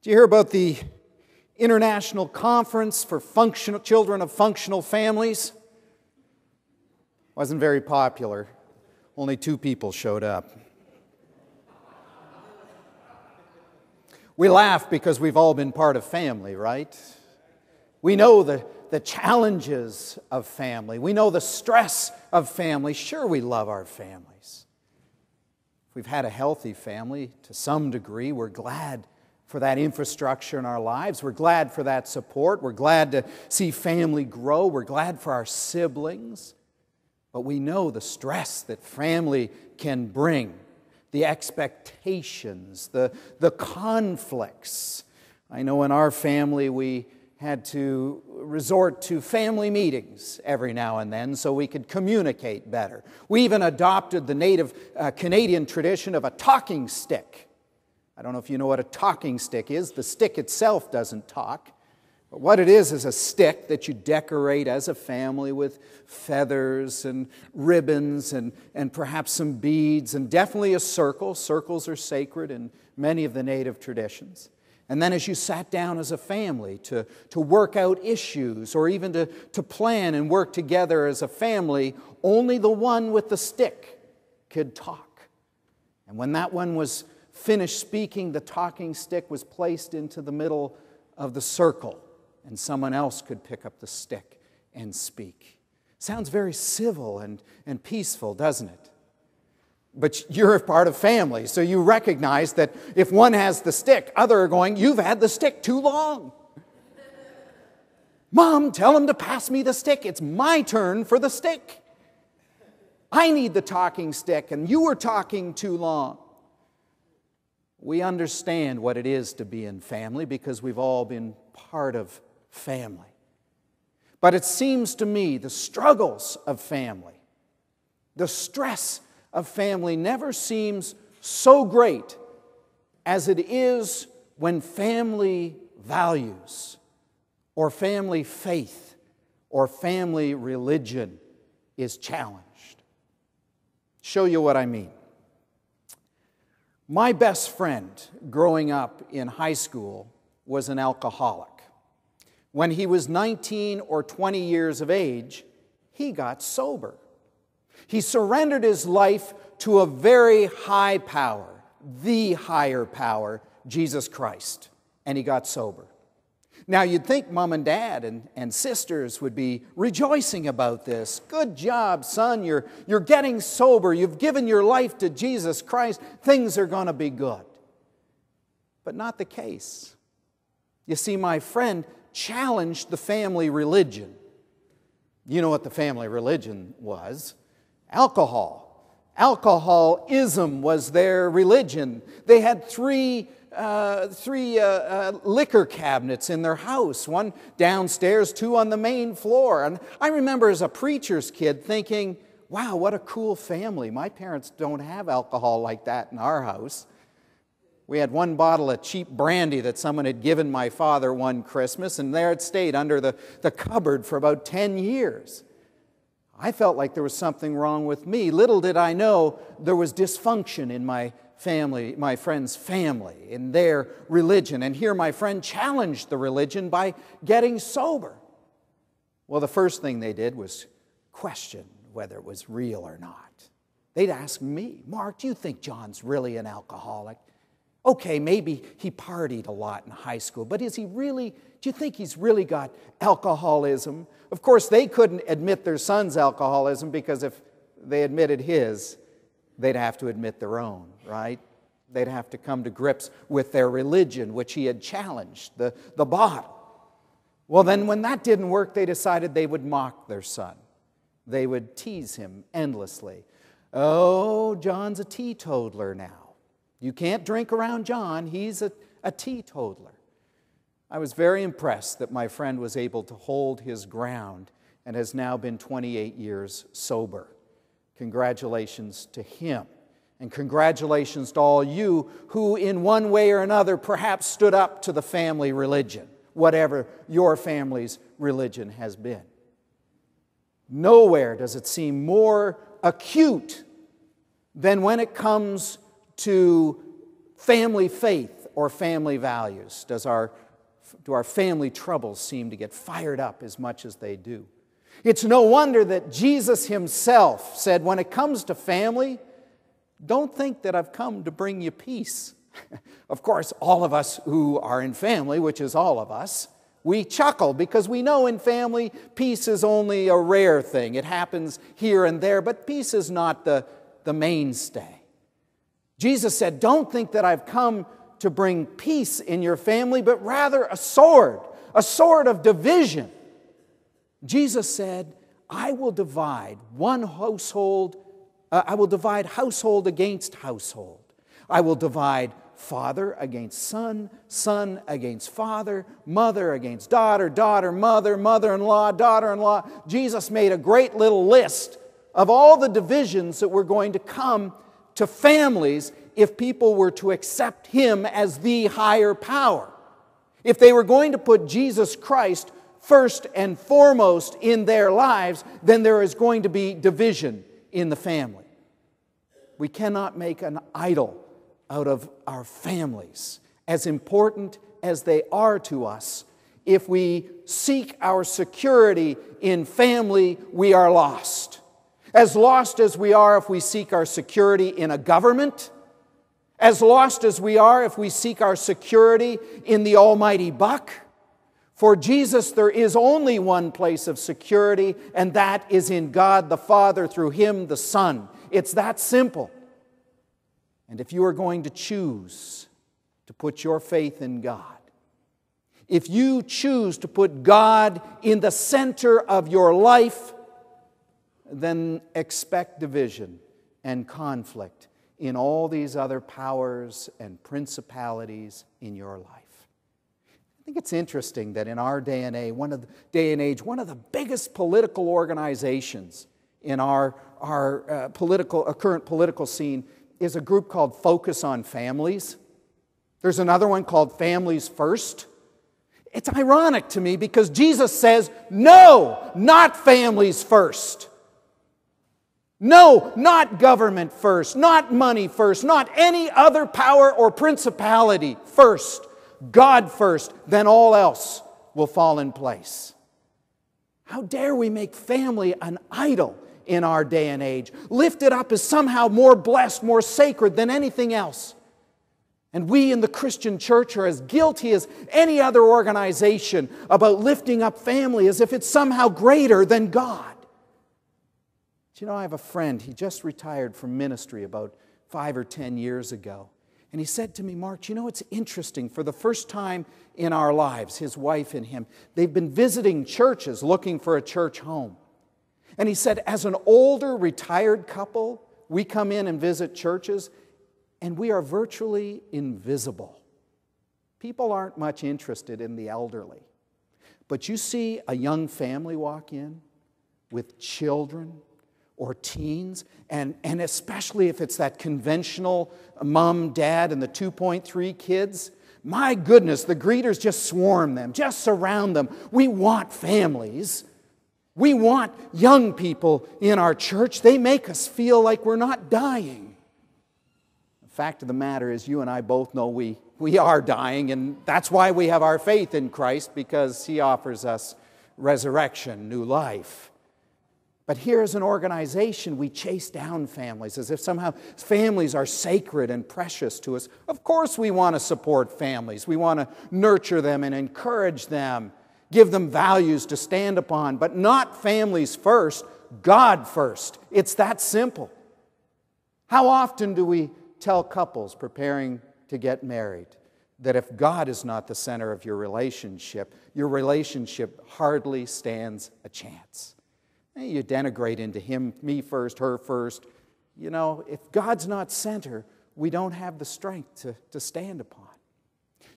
Do you hear about the International Conference for Children of Functional Families? Wasn't very popular. Only 2 people showed up. We laugh because we've all been part of family, right? We know the challenges of family. We know the stress of family. Sure, we love our families. If we've had a healthy family to some degree, we're glad for that infrastructure in our lives. We're glad for that support. We're glad to see family grow. We're glad for our siblings. But we know the stress that family can bring, the expectations, the conflicts. I know in our family we had to resort to family meetings every now and then so we could communicate better. We even adopted the native Canadian tradition of a talking stick. I don't know if you know what a talking stick is. The stick itself doesn't talk. But what it is a stick that you decorate as a family with feathers and ribbons and perhaps some beads and definitely a circle. Circles are sacred in many of the native traditions. And then as you sat down as a family to work out issues or even to plan and work together as a family, only the one with the stick could talk. And when that one was finished speaking, the talking stick was placed into the middle of the circle, and someone else could pick up the stick and speak. Sounds very civil and peaceful, doesn't it? But you're a part of family, so you recognize that if one has the stick, others are going, "You've had the stick too long." "Mom, tell him to pass me the stick. It's my turn for the stick. I need the talking stick, and you were talking too long." We understand what it is to be in family because we've all been part of family. But it seems to me the struggles of family, the stress of family never seems so great as it is when family values or family faith or family religion is challenged. Show you what I mean. My best friend growing up in high school was an alcoholic. When he was 19 or 20 years of age, he got sober. He surrendered his life to a very high power, the higher power, Jesus Christ, and he got sober. Now, you'd think mom and dad and sisters would be rejoicing about this. "Good job, son. You're getting sober. You've given your life to Jesus Christ. Things are going to be good." But not the case. You see, my friend challenged the family religion. You know what the family religion was? Alcohol. Alcoholism was their religion. They had three liquor cabinets in their house, one downstairs, 2 on the main floor. And I remember as a preacher's kid thinking, wow, what a cool family. My parents don't have alcohol like that in our house. We had 1 bottle of cheap brandy that someone had given my father one Christmas, and there it stayed under the cupboard for about 10 years. I felt like there was something wrong with me. Little did I know there was dysfunction in my family, my friend's family, in their religion. And here my friend challenged the religion by getting sober. Well, the first thing they did was question whether it was real or not. They'd ask me, "Mark, do you think John's really an alcoholic? Okay, maybe he partied a lot in high school, but is he really, do you think he's really got alcoholism?" Of course, they couldn't admit their son's alcoholism because if they admitted his, they'd have to admit their own, right? They'd have to come to grips with their religion, which he had challenged, the bottle. Well, then when that didn't work, they decided they would mock their son. They would tease him endlessly. "Oh, John's a teetotaler now. You can't drink around John. He's a teetotaler." I was very impressed that my friend was able to hold his ground and has now been 28 years sober. Congratulations to him. And congratulations to all you who in one way or another perhaps stood up to the family religion, whatever your family's religion has been. Nowhere does it seem more acute than when it comes to family faith or family values do our family troubles seem to get fired up as much as they do. It's no wonder that Jesus himself said, when it comes to family, don't think that I've come to bring you peace. Of course, all of us who are in family, which is all of us, we chuckle because we know in family peace is only a rare thing. It happens here and there, but peace is not the mainstay. Jesus said, don't think that I've come to bring peace in your family, but rather a sword of division. Jesus said, I will divide household against household. I will divide father against son, son against father, mother against daughter, daughter, mother, mother-in-law, daughter-in-law. Jesus made a great little list of all the divisions that were going to come to families if people were to accept him as the higher power. If they were going to put Jesus Christ first and foremost in their lives, then there is going to be division in the family. We cannot make an idol out of our families, as important as they are to us. If we seek our security in family, we are lost. As lost as we are if we seek our security in a government, as lost as we are if we seek our security in the almighty buck. For Jesus, there is only one place of security, and that is in God the Father through Him, the Son. It's that simple. And if you are going to choose to put your faith in God, if you choose to put God in the center of your life, then expect division and conflict in all these other powers and principalities in your life. I think it's interesting that in our day and age, one of the biggest political organizations in our current political scene is a group called Focus on Families. There's another one called Families First. It's ironic to me because Jesus says, no, not families first. No, not government first, not money first, not any other power or principality first. God first, then all else will fall in place. How dare we make family an idol in our day and age, lift it up as somehow more blessed, more sacred than anything else. And we in the Christian church are as guilty as any other organization about lifting up family as if it's somehow greater than God. But you know, I have a friend, he just retired from ministry about 5 or 10 years ago. And he said to me, Mark, you know, it's interesting. For the first time in our lives, his wife and him, they've been visiting churches looking for a church home. And he said, as an older retired couple, we come in and visit churches, and we are virtually invisible. People aren't much interested in the elderly. But you see a young family walk in with children or teens, and especially if it's that conventional mom, dad, and the 2.3 kids, my goodness, the greeters just swarm them, just surround them. We want families. We want young people in our church. They make us feel like we're not dying. The fact of the matter is, you and I both know we are dying, and that's why we have our faith in Christ, because He offers us resurrection, new life. But here as an organization, we chase down families as if somehow families are sacred and precious to us. Of course we want to support families. We want to nurture them and encourage them, give them values to stand upon, but not families first, God first. It's that simple. How often do we tell couples preparing to get married that if God is not the center of your relationship hardly stands a chance? You denigrate into him, me first, her first. You know, if God's not center, we don't have the strength to stand upon.